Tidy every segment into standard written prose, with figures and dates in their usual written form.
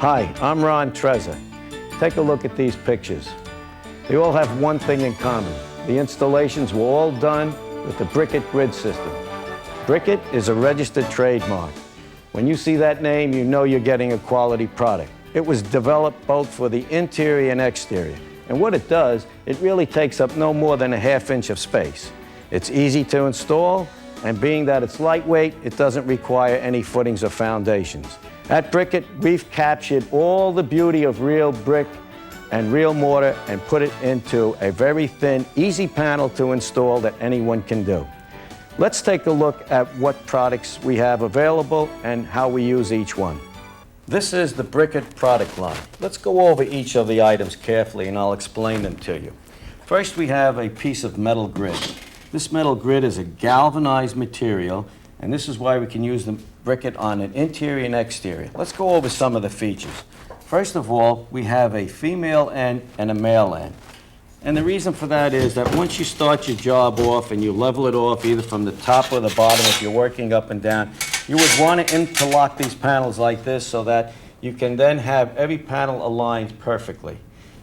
Hi, I'm Ron Trezza. Take a look at these pictures. They all have one thing in common. The installations were all done with the Brickett grid system. Brickett is a registered trademark. When you see that name, you know you're getting a quality product. It was developed both for the interior and exterior. And what it does, it really takes up no more than a ½ inch of space. It's easy to install, and being that it's lightweight, it doesn't require any footings or foundations. At Brickett, we've captured all the beauty of real brick and real mortar and put it into a very thin, easy panel to install that anyone can do. Let's take a look at what products we have available and how we use each one. This is the Brickett product line. Let's go over each of the items carefully and I'll explain them to you. First, we have a piece of metal grid. This metal grid is a galvanized material, and this is why we can use the Brickett on an interior and exterior. Let's go over some of the features. First of all, we have a female end and a male end. And the reason for that is that once you start your job off and you level it off either from the top or the bottom if you're working up and down, you would want to interlock these panels like this so that you can then have every panel aligned perfectly.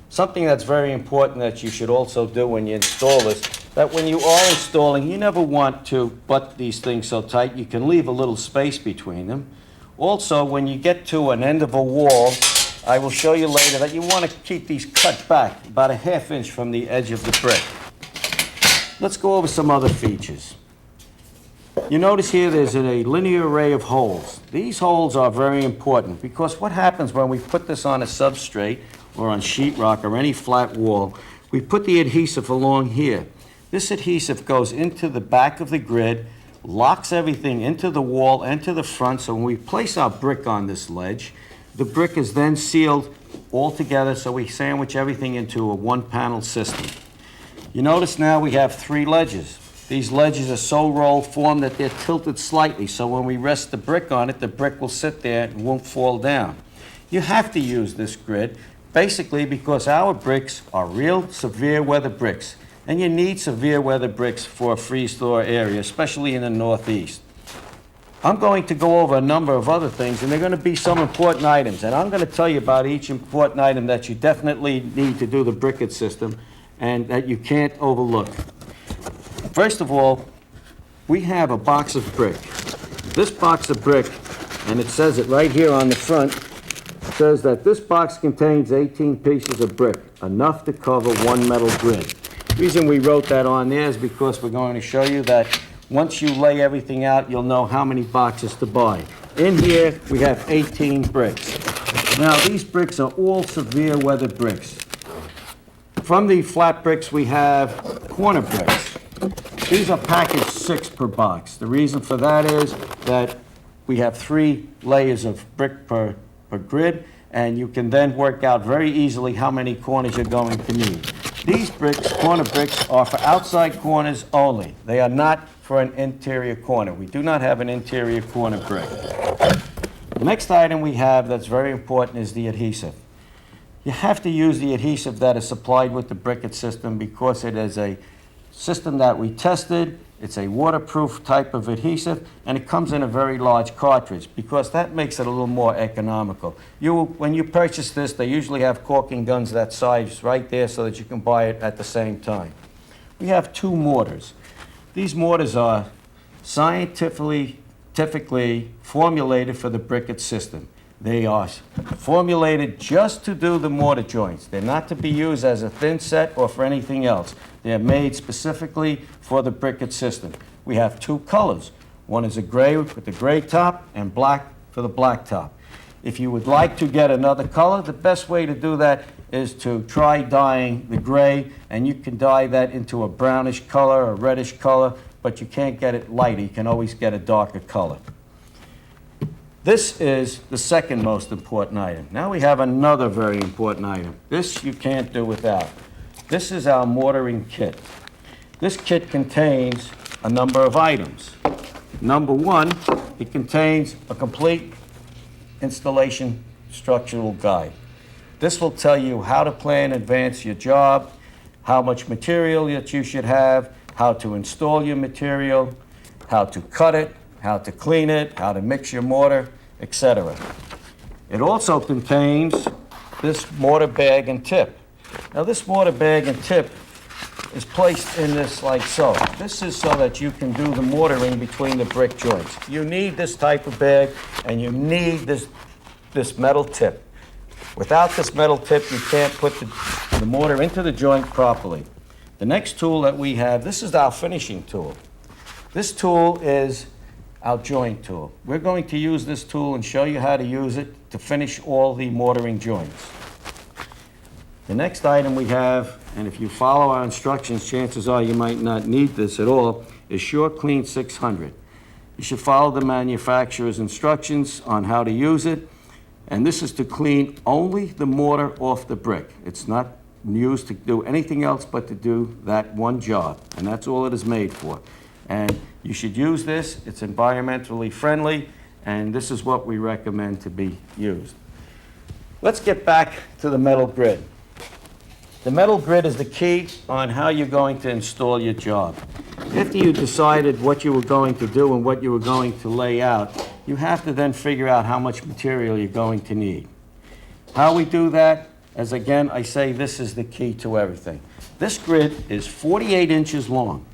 Something that's very important that you should also do when you install this, that when you are installing, you never want to butt these things so tight. You can leave a little space between them. Also, when you get to an end of a wall, I will show you later that you want to keep these cut back about a ½ inch from the edge of the brick. Let's go over some other features. You notice here there's a linear array of holes. These holes are very important because what happens when we put this on a substrate or on sheetrock or any flat wall, we put the adhesive along here. This adhesive goes into the back of the grid, locks everything into the wall and to the front, so when we place our brick on this ledge, the brick is then sealed all together so we sandwich everything into a one-panel system. You notice now we have 3 ledges. These ledges are so roll formed that they're tilted slightly, so when we rest the brick on it, the brick will sit there and won't fall down. You have to use this grid basically because our bricks are real severe weather bricks, and you need severe weather bricks for a freeze-thaw area, especially in the Northeast. I'm going to go over a number of other things, and they're going to be some important items, and I'm going to tell you about each important item that you definitely need to do the Brickett system and that you can't overlook. First of all, we have a box of brick. This box of brick, and it says it right here on the front, says that this box contains 18 pieces of brick, enough to cover one metal grid. The reason we wrote that on there is because we're going to show you that once you lay everything out, you'll know how many boxes to buy. In here, we have 18 bricks. Now, these bricks are all severe weather bricks. From the flat bricks, we have corner bricks. These are packaged 6 per box. The reason for that is that we have 3 layers of brick per grid, and you can then work out very easily how many corners you're going to need. These bricks, corner bricks, are for outside corners only. They are not for an interior corner. We do not have an interior corner brick. The next item we have that's very important is the adhesive. You have to use the adhesive that is supplied with the Brickett system because it is a system that we tested. It's a waterproof type of adhesive, and it comes in a very large cartridge because that makes it a little more economical. When you purchase this, they usually have caulking guns that size right there so that you can buy it at the same time. We have 2 mortars. These mortars are scientifically formulated for the Brickett system. They are formulated just to do the mortar joints. They're not to be used as a thin set or for anything else. They're made specifically for the Brickett system. We have 2 colors. One is a gray with the gray top and black for the black top. If you would like to get another color, the best way to do that is to try dyeing the gray, and you can dye that into a brownish color or reddish color, but you can't get it lighter. You can always get a darker color. This is the second most important item. Now we have another very important item. This you can't do without. This is our mortaring kit. This kit contains a number of items. Number 1, it contains a complete installation structural guide. This will tell you how to plan in advance your job, how much material that you should have, how to install your material, how to cut it, how to clean it, how to mix your mortar, etc. It also contains this mortar bag and tip. Now this mortar bag and tip is placed in this like so. This is so that you can do the mortaring between the brick joints. You need this type of bag and you need this metal tip. Without this metal tip, you can't put the mortar into the joint properly. The next tool that we have, this is our finishing tool. This tool is our joint tool. We're going to use this tool and show you how to use it to finish all the mortaring joints. The next item we have, and if you follow our instructions, chances are you might not need this at all, is SureClean 600. You should follow the manufacturer's instructions on how to use it, and this is to clean only the mortar off the brick. It's not used to do anything else but to do that one job, and that's all it is made for. And you should use this. It's environmentally friendly, and this is what we recommend to be used. Let's get back to the metal grid. The metal grid is the key on how you're going to install your job. After you decided what you were going to do and what you were going to lay out, you have to then figure out how much material you're going to need. How we do that, as again I say, this is the key to everything. This grid is 48 inches long,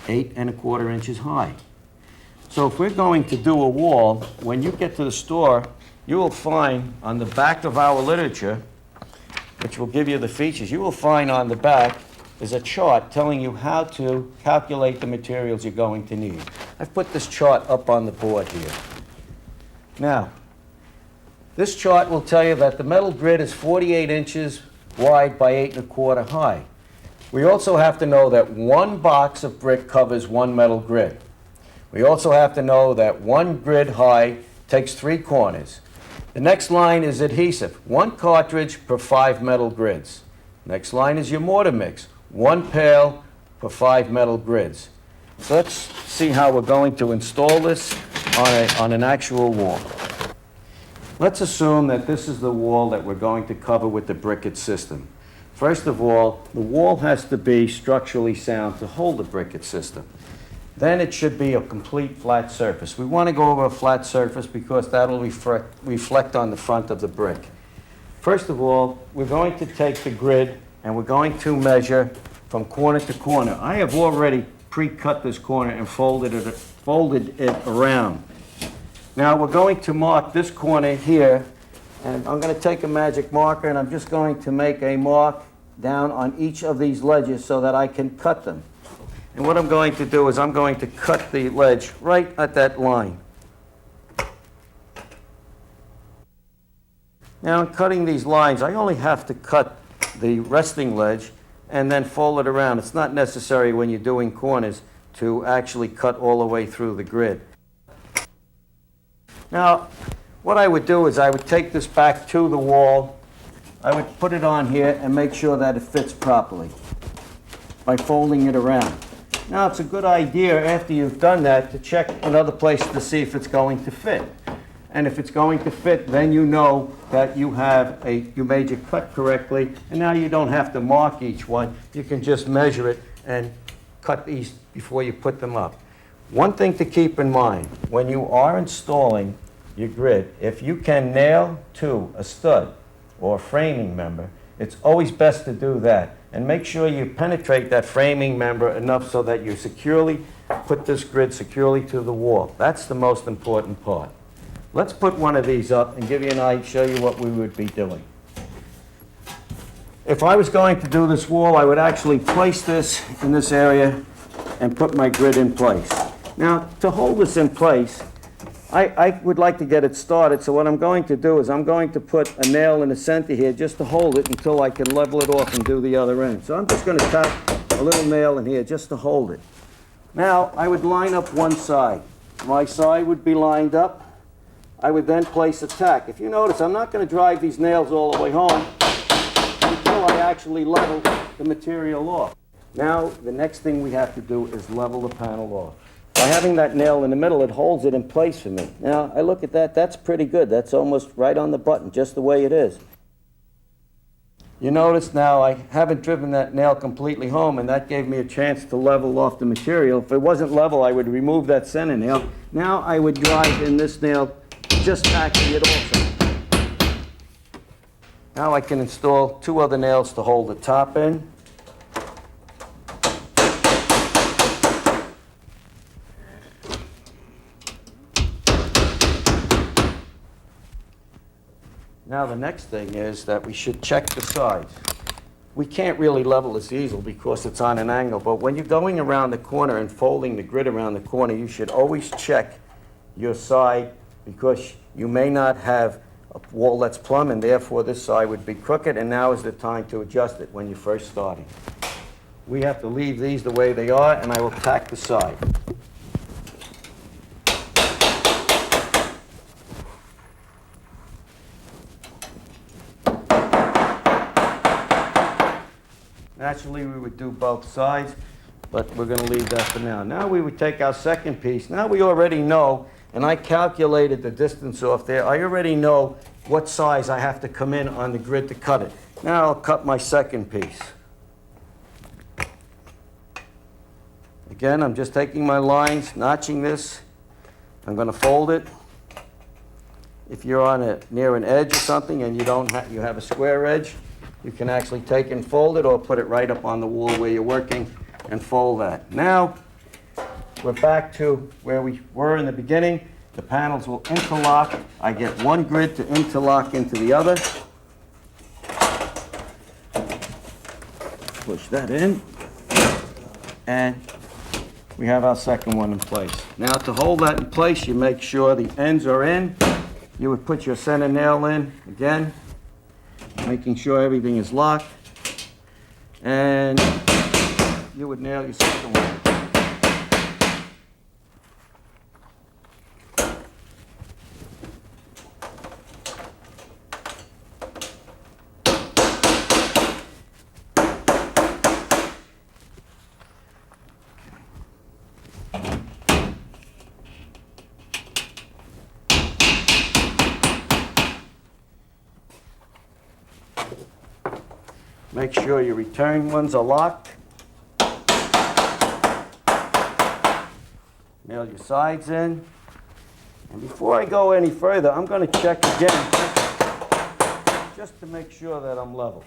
8 1/4 inches high. So if we're going to do a wall, when you get to the store, you will find on the back of our literature, which will give you the features, you will find on the back is a chart telling you how to calculate the materials you're going to need. I've put this chart up on the board here. Now, this chart will tell you that the metal grid is 48 inches wide by 8 1/4 high. We also have to know that one box of brick covers one metal grid. We also have to know that one grid high takes 3 corners. The next line is adhesive, 1 cartridge per 5 metal grids. Next line is your mortar mix, 1 pail per 5 metal grids. So let's see how we're going to install this on an actual wall. Let's assume that this is the wall that we're going to cover with the briquette system. First of all, the wall has to be structurally sound to hold the briquette system. Then it should be a complete flat surface. We want to go over a flat surface because that'll reflect on the front of the brick. First of all, we're going to take the grid and we're going to measure from corner to corner. I have already pre-cut this corner and folded it around. Now we're going to mark this corner here, and I'm going to take a magic marker and I'm just going to make a mark down on each of these ledges so that I can cut them. And what I'm going to do is I'm going to cut the ledge right at that line. Now in cutting these lines, I only have to cut the resting ledge and then fold it around. It's not necessary when you're doing corners to actually cut all the way through the grid. Now, what I would do is I would take this back to the wall. I would put it on here and make sure that it fits properly by folding it around. Now, it's a good idea after you've done that to check another place to see if it's going to fit. And if it's going to fit, then you know that you made your cut correctly, and now you don't have to mark each one. You can just measure it and cut these before you put them up. One thing to keep in mind, when you are installing your grid, if you can nail to a stud or a framing member, it's always best to do that. And make sure you penetrate that framing member enough so that you securely put this grid securely to the wall. That's the most important part. Let's put one of these up and show you what we would be doing. If I was going to do this wall, I would actually place this in this area and put my grid in place. Now, to hold this in place, I would like to get it started, so what I'm going to do is I'm going to put a nail in the center here just to hold it until I can level it off and do the other end. So I'm just going to tap a little nail in here just to hold it. Now, I would line up one side. My side would be lined up. I would then place a tack. If you notice, I'm not going to drive these nails all the way home until I actually level the material off. Now, the next thing we have to do is level the panel off. By having that nail in the middle, it holds it in place for me. Now, I look at that, that's pretty good. That's almost right on the button, just the way it is. You notice now I haven't driven that nail completely home, and that gave me a chance to level off the material. If it wasn't level, I would remove that center nail. Now I would drive in this nail, just tacking it also. Now I can install 2 other nails to hold the top in. Now the next thing is that we should check the sides. We can't really level this easel because it's on an angle, but when you're going around the corner and folding the grid around the corner, you should always check your side because you may not have a wall that's plumb and therefore this side would be crooked, and now is the time to adjust it when you're first starting. We have to leave these the way they are, and I will tack the side. Naturally, we would do both sides, but we're going to leave that for now. Now we would take our second piece. Now we already know, and I calculated the distance off there. I already know what size I have to come in on the grid to cut it. Now I'll cut my second piece. Again, I'm just taking my lines, notching this. I'm going to fold it. If you're on near an edge or something and you have a square edge, you can actually take and fold it or put it right up on the wall where you're working and fold that. Now, we're back to where we were in the beginning. The panels will interlock. I get one grid to interlock into the other. Push that in. And we have our second one in place. Now, to hold that in place, you make sure the ends are in. You would put your center nail in again, making sure everything is locked, and you would nail your second one. Make sure your return ones are locked. Nail your sides in. And before I go any further, I'm going to check again just to make sure that I'm level.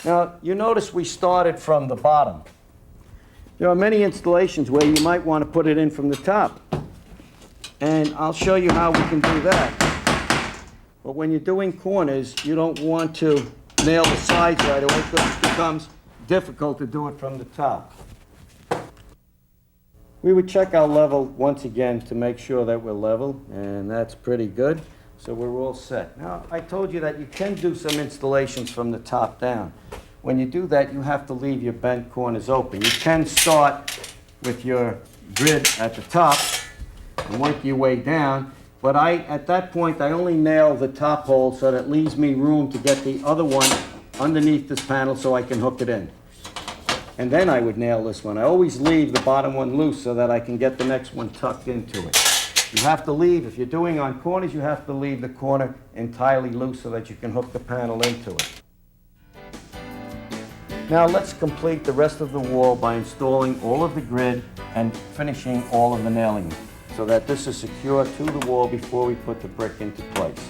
Now, you notice we started from the bottom. There are many installations where you might want to put it in from the top. And I'll show you how we can do that. But when you're doing corners, you don't want to nail the sides right away because it becomes difficult to do it from the top. We would check our level once again to make sure that we're level, and that's pretty good. So we're all set. Now, I told you that you can do some installations from the top down. When you do that, you have to leave your bent corners open. You can start with your grid at the top and work your way down. But at that point, I only nail the top hole so that leaves me room to get the other one underneath this panel so I can hook it in. And then I would nail this one. I always leave the bottom one loose so that I can get the next one tucked into it. You have to leave, if you're doing on corners, you have to leave the corner entirely loose so that you can hook the panel into it. Now let's complete the rest of the wall by installing all of the grid and finishing all of the nailing, so that this is secure to the wall before we put the brick into place.